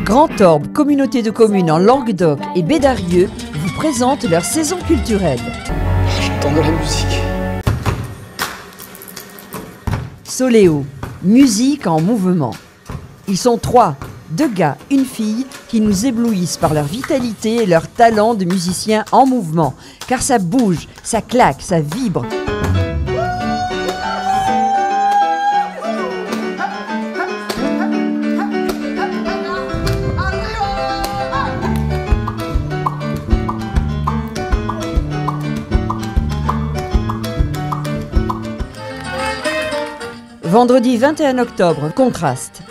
Grand Orbe, communauté de communes en Languedoc et Bédarieux, vous présente leur saison culturelle. J'entends de la musique. Soléo, musique en mouvement. Ils sont 3, 2 gars, une fille, qui nous éblouissent par leur vitalité et leur talent de musiciens en mouvement. Car ça bouge, ça claque, ça vibre. Vendredi 21 octobre, contraste.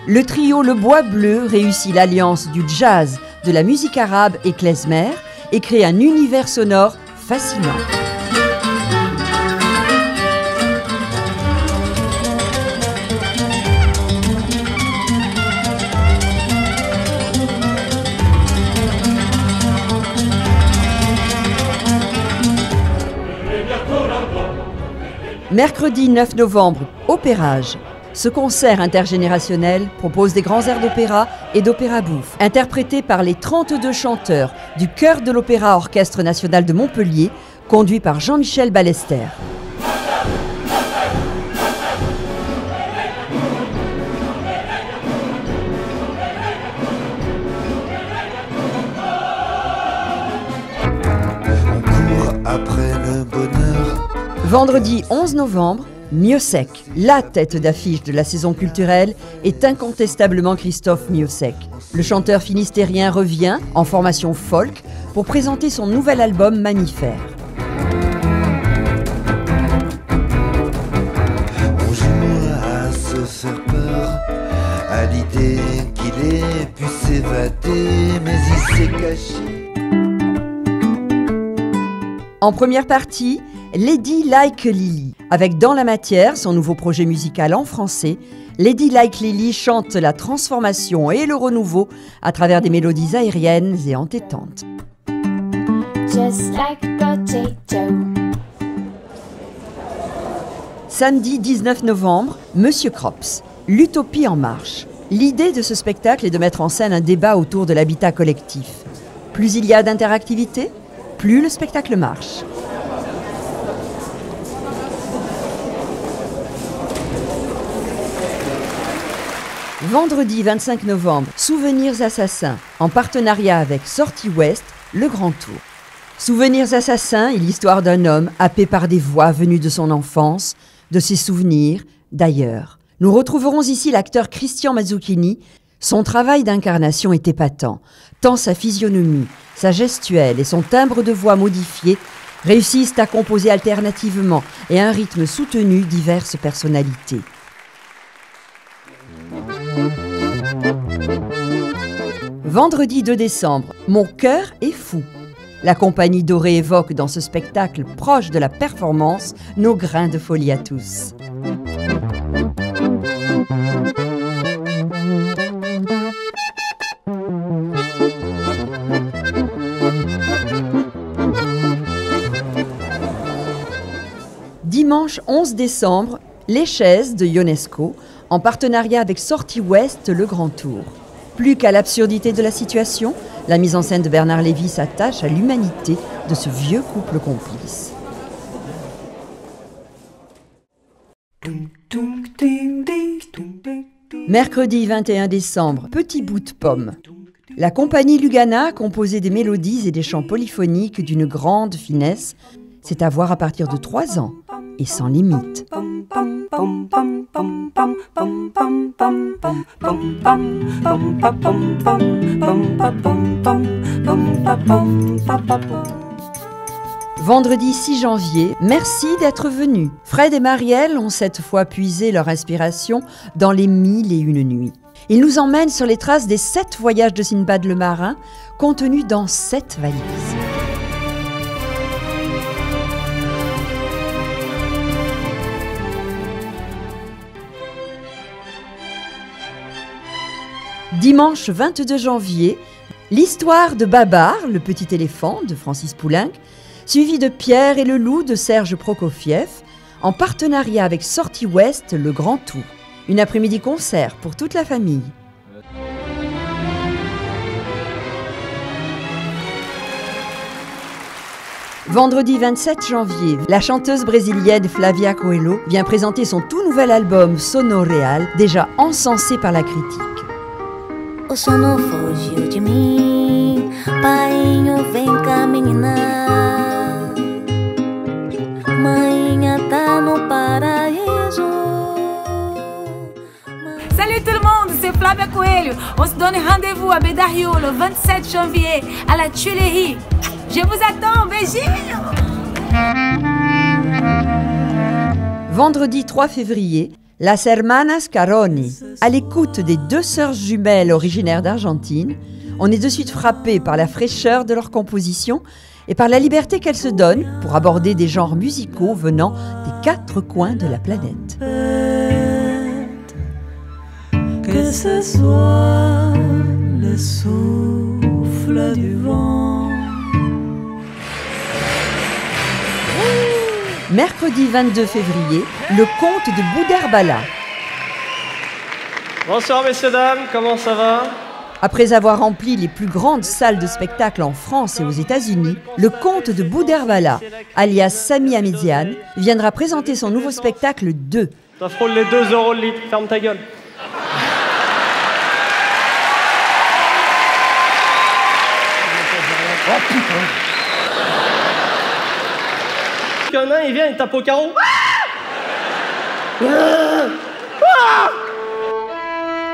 Le trio Le Bois Bleu réussit l'alliance du jazz, de la musique arabe et klezmer et crée un univers sonore fascinant. Mercredi 9 novembre, Opérage. Ce concert intergénérationnel propose des grands airs d'opéra et d'opéra bouffe, interprétés par les 32 chanteurs du Chœur de l'Opéra Orchestre National de Montpellier, conduit par Jean-Michel Ballester. On court après le bonheur. Vendredi 11 novembre, Miossec, la tête d'affiche de la saison culturelle, est incontestablement Christophe Miossec. Le chanteur finistérien revient, en formation folk, pour présenter son nouvel album Mammifère. On joue à se faire peur, à l'idée qu'il ait pu s'évader, mais il s'est caché. En première partie, Lady Like Lily. Avec Dans la matière, son nouveau projet musical en français, Lady Like Lily chante la transformation et le renouveau à travers des mélodies aériennes et entêtantes. Just like a potato. Samedi 19 novembre, Monsieur Crops, l'utopie en marche. L'idée de ce spectacle est de mettre en scène un débat autour de l'habitat collectif. Plus il y a d'interactivité, plus le spectacle marche. Vendredi 25 novembre, Souvenirs assassins, en partenariat avec Sortie Ouest, le Grand Tour. Souvenirs assassins est l'histoire d'un homme happé par des voix venues de son enfance, de ses souvenirs, d'ailleurs. Nous retrouverons ici l'acteur Christian Mazzucchini. Son travail d'incarnation est épatant, tant sa physionomie, sa gestuelle et son timbre de voix modifié réussissent à composer alternativement et à un rythme soutenu diverses personnalités. Vendredi 2 décembre, Mon cœur est fou. La compagnie dorée évoque dans ce spectacle proche de la performance nos grains de folie à tous. Dimanche 11 décembre, Les Chaises de Ionesco, en partenariat avec Sortie Ouest, le Grand Tour. Plus qu'à l'absurdité de la situation, la mise en scène de Bernard Lévy s'attache à l'humanité de ce vieux couple complice. Mercredi 21 décembre, Petit bout de pomme. La compagnie Lugana a composé des mélodies et des chants polyphoniques d'une grande finesse. C'est à voir à partir de 3 ans et sans limite. Vendredi 6 janvier, merci d'être venus. Fred et Marielle ont cette fois puisé leur inspiration dans les 1001 nuits. Ils nous emmènent sur les traces des 7 voyages de Sinbad le marin, contenus dans 7 valises. Dimanche 22 janvier, l'histoire de Babar, le petit éléphant de Francis Poulenc, suivi de Pierre et le loup de Serge Prokofiev, en partenariat avec Sortie Ouest, le Grand Tour. Une après-midi concert pour toute la famille. Vendredi 27 janvier, la chanteuse brésilienne Flavia Coelho vient présenter son tout nouvel album Sono Real, déjà encensé par la critique. O sono fugiu de mim, painho vem cá menina, mainha tá no paraíso. Salut tout le monde, c'est Flavia Coelho. On se donne rendez-vous à Bedario le 27 janvier à la Tuileries. Je vous attends, beijinho! Vendredi 3 février, Las Hermanas Caroni. À l'écoute des deux sœurs jumelles originaires d'Argentine, on est de suite frappé par la fraîcheur de leur composition et par la liberté qu'elles se donnent pour aborder des genres musicaux venant des quatre coins de la planète. Que ce soit le souffle du vent. Mercredi 22 février, le conte de Boudherbala. Bonsoir messieurs, dames, comment ça va? Après avoir rempli les plus grandes salles de spectacle en France et aux États-Unis, le conte de Boudherbala, alias Sami Ahmedian, viendra présenter son nouveau spectacle 2. Ça frôle les 2 € le litre, ferme ta gueule. Oh putain! Un nain, il vient, il tape au carreau.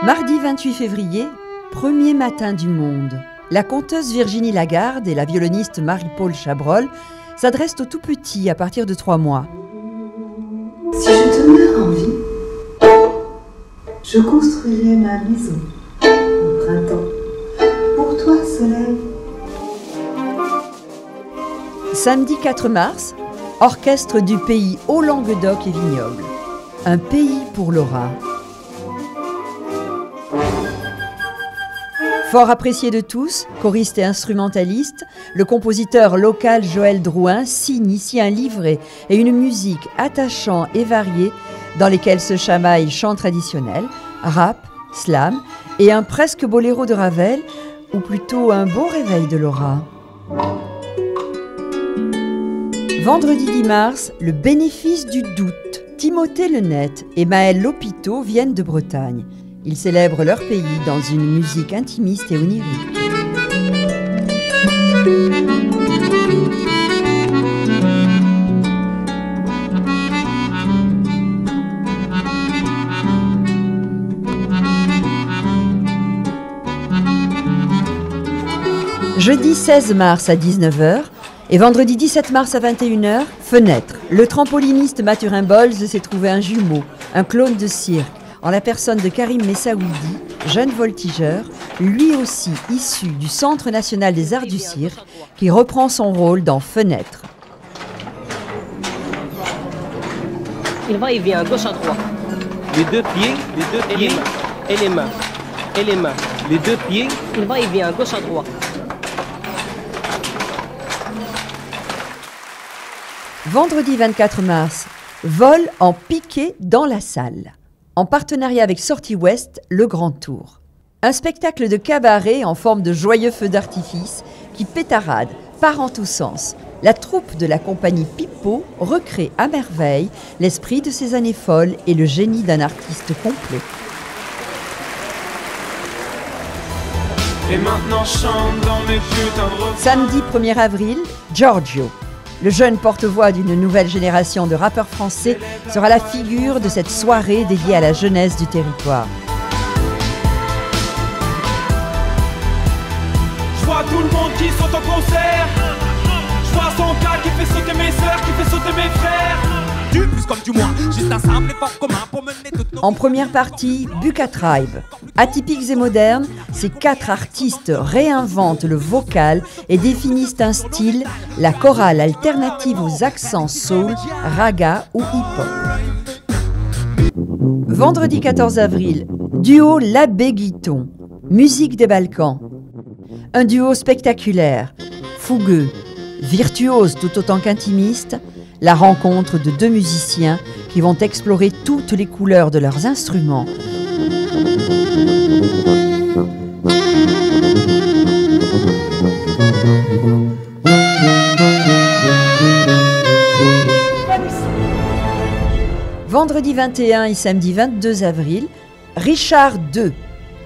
Mardi 28 février, premier matin du monde. La conteuse Virginie Lagarde et la violoniste Marie-Paule Chabrol s'adressent aux tout petits à partir de 3 mois. Si je te meurs en vie, je construirai ma maison au printemps. Pour toi, soleil. Samedi 4 mars, orchestre du pays Haut-Languedoc et Vignoble. Un pays pour Laura. Fort apprécié de tous, choriste et instrumentaliste, le compositeur local Joël Drouin signe ici un livret et une musique attachant et variée dans lesquels se chamaillent chants traditionnels, rap, slam et un presque boléro de Ravel, ou plutôt un beau réveil de Laura. Vendredi 10 mars, le bénéfice du doute. Timothée Lenette et Maël Lopiteau viennent de Bretagne. Ils célèbrent leur pays dans une musique intimiste et onirique. Jeudi 16 mars à 19h, et vendredi 17 mars à 21h, Fenêtre. Le trampoliniste Mathurin Bolz s'est trouvé un jumeau, un clone de cirque, en la personne de Karim Messaoudi, jeune voltigeur, lui aussi issu du Centre national des arts du cirque, qui reprend son rôle dans Fenêtre. Il va et vient, gauche à droite. Les deux pieds et les mains. Et les mains. Les deux pieds. Il va et vient, gauche à droite. Vendredi 24 mars, vol en piqué dans la salle. En partenariat avec Sortie Ouest, le Grand Tour. Un spectacle de cabaret en forme de joyeux feux d'artifice qui pétarade, part en tous sens. La troupe de la compagnie Pipeau recrée à merveille l'esprit de ces années folles et le génie d'un artiste complet. Et maintenant chante dans mes putains de refrains. Samedi 1er avril, Giorgio. Le jeune porte-voix d'une nouvelle génération de rappeurs français sera la figure de cette soirée dédiée à la jeunesse du territoire. Je vois tout le monde qui saute au concert. Je vois son gars qui fait sauter mes sœurs, qui fait sauter mes frères. Du plus comme du moins, juste un simple effort commun pour mener toutes nos... En première partie, Buka Tribe. Atypiques et modernes, ces 4 artistes réinventent le vocal et définissent un style, la chorale alternative aux accents soul, raga ou hip-hop. Vendredi 14 avril, duo L'Abbé Guiton, musique des Balkans. Un duo spectaculaire, fougueux, virtuose tout autant qu'intimiste, la rencontre de 2 musiciens qui vont explorer toutes les couleurs de leurs instruments. Vendredi 21 et samedi 22 avril, Richard II.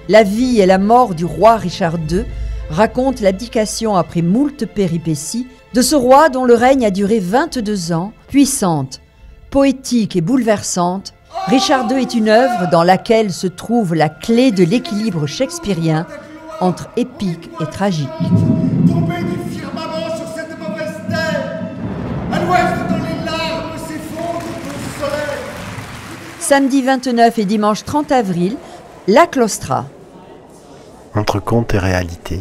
La vie et la mort du roi Richard II racontent l'abdication après moult péripéties de ce roi dont le règne a duré 22 ans. Puissante, poétique et bouleversante, Richard II est une œuvre dans laquelle se trouve la clé de l'équilibre shakespearien entre épique et tragique. Tombé du firmament sur cette mauvaise terre, à l'ouest dans les larmes s'effondre ton soleil. Samedi 29 et dimanche 30 avril, La Claustra. Entre conte et réalité,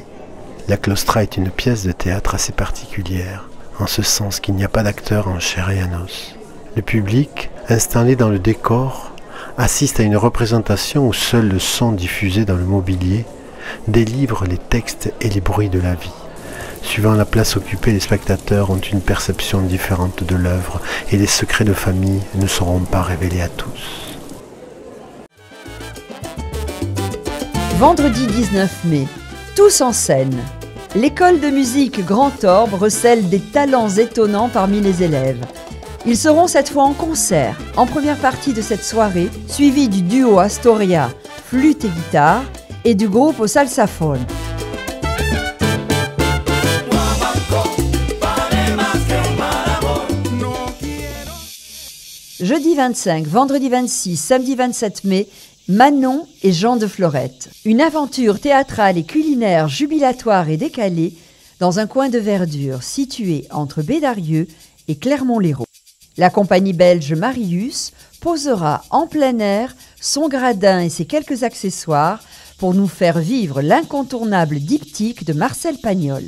La Claustra est une pièce de théâtre assez particulière, en ce sens qu'il n'y a pas d'acteur en chair et en os. Le public, installé dans le décor, assiste à une représentation où seul le son diffusé dans le mobilier délivre les textes et les bruits de la vie. Suivant la place occupée, les spectateurs ont une perception différente de l'œuvre et les secrets de famille ne seront pas révélés à tous. Vendredi 19 mai, tous en scène. L'école de musique Grand Orbe recèle des talents étonnants parmi les élèves. Ils seront cette fois en concert, en première partie de cette soirée, suivi du duo Astoria, flûte et guitare, et du groupe au saxophone. Jeudi 25, vendredi 26, samedi 27 mai, Manon et Jean de Florette. Une aventure théâtrale et culinaire jubilatoire et décalée dans un coin de verdure situé entre Bédarieux et Clermont-Lérault. La compagnie belge Marius posera en plein air son gradin et ses quelques accessoires pour nous faire vivre l'incontournable diptyque de Marcel Pagnol.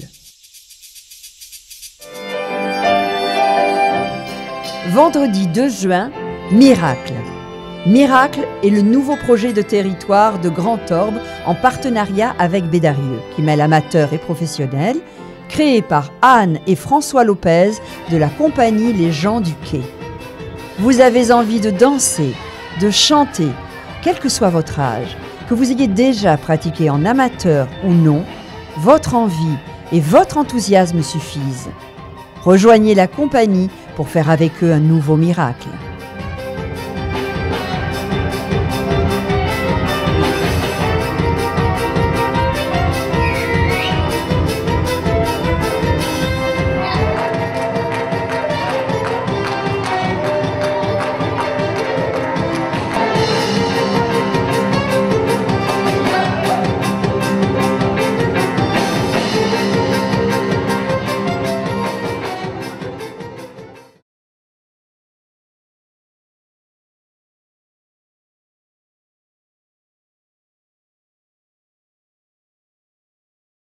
Vendredi 2 juin, Miracle. Miracle est le nouveau projet de territoire de Grand Orbe en partenariat avec Bédarieux, qui mêle amateurs et professionnels, créé par Anne et François Lopez de la compagnie Les Gens du Quai. Vous avez envie de danser, de chanter, quel que soit votre âge, que vous ayez déjà pratiqué en amateur ou non, votre envie et votre enthousiasme suffisent. Rejoignez la compagnie pour faire avec eux un nouveau miracle.